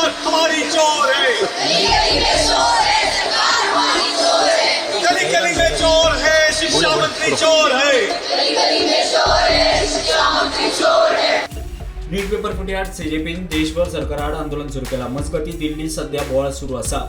सरकार हमारी चोर है, गली गली में चोर है, शिक्षा मंत्री चोर है। नीट पेपर फुट्यात सीजेपीन देशभर सरकाराड आंदोलन सुरू केला. मजगती दिल्ली सध्या बोवाळ सुरू आसा.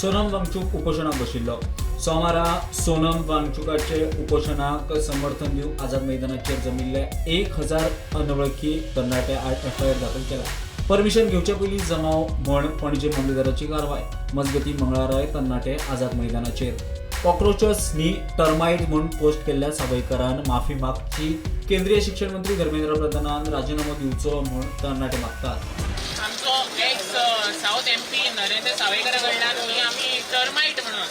सोनम वांगचूक उपोषणाक बशिल्लो. सोमारा सोनम वांगचुकाचे उपोषणाक समर्थन दिवंक आझाद मैदानाचेर जमिल्ले 1000 अनवळखी तरणाटे एफआयआर दाखल केला. परमिशन घेवचे पयलीं जमाव म्हण पणजे मामलेदाराची कारवाय. मजगती मंगळाराय तरणाटे आझाद मैदानाचेर. कॉक्रोचस नी टर्माइट म्हणून पोस्ट केल्ल्या सावयकरान माफी मागची. केंद्रीय शिक्षण मंत्री धर्मेंद्र प्रधानान राजीनामो दिवचो म्हूण तरणाटे मागतात. आमचो एक्स साऊथ एमपी नरेंद्र सावयकरा कडल्यान आमी टर्माइट म्हणून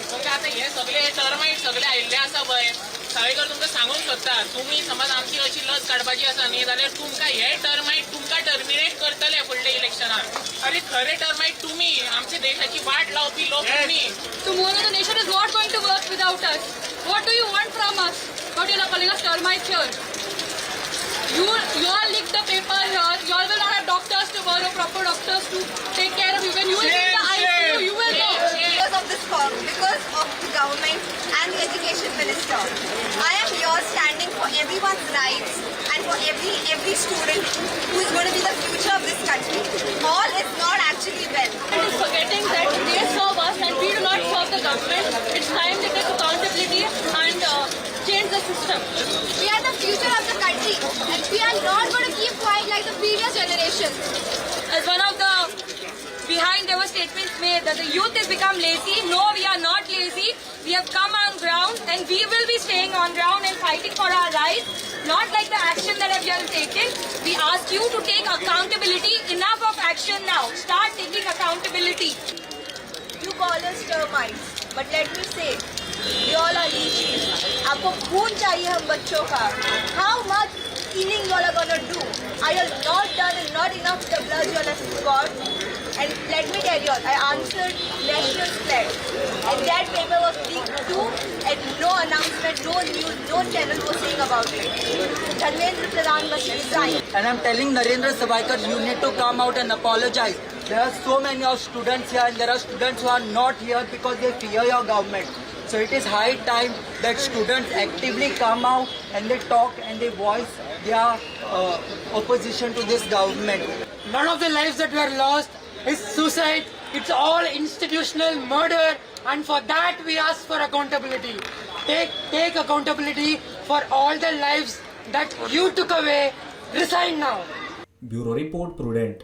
तुमकां आतां हे सगळे टर्माइट सगळे आयिल्ले आसा पळय. सावयकर तुमकां सांगूंक सोदता, तुमी समज आमची अशी लस काडपाची आसा न्ही जाल्यार तुमकां हे टर्माइट तुमकां टर्मिनेट करतले फुडल्या इलेक्शनाक. अरे खरे टर्माइट तुमी, आमच्या देशाची वाट लावपी लोक तुमी. Tomorrow the nation is not going to work without us. What do you want from us? But you're calling us termites here. You all leak the paper here. You all will not have doctors tomorrow, proper doctors to take care of you. When you will be in the ICU, you will know. Because of this form, because of the government and the education minister, I am here standing for everyone's rights and for every student who is going to be the future of this country. All is not actually well. It is forgetting that they serve us and we do not serve the government. It's time to take accountability and change the system. We are the future of the country and we are not going to keep quiet like the previous generation. As one of the behind there were statements made that the youth has become lazy. No, we are not lazy. We have come on ground and we will be staying on ground and fighting for our rights. Not like the action that have been taken. We ask you to take accountability. Enough of action now. Start taking accountability. You call us termites, but let me say, you all are leeches. आपको खून चाहिए हम बच्चों का. How much killing you all are gonna do? Are you not done and not enough the blood you all have got? And let me tell you all, I answered national flag, and that paper was leaked too, and no announcement, no news, no channel was saying about it. Dharmendra Pradhan must resign. And I'm telling Narendra Sabaikar, you need to come out and apologize. There are so many of students here and there are students who are not here because they fear your government. So it is high time that students actively come out and they talk and they voice their opposition to this government. None of the lives that were lost is suicide. It's all institutional murder, and for that we ask for accountability. Take accountability for all the lives that you took away. Resign now. Bureau report prudent.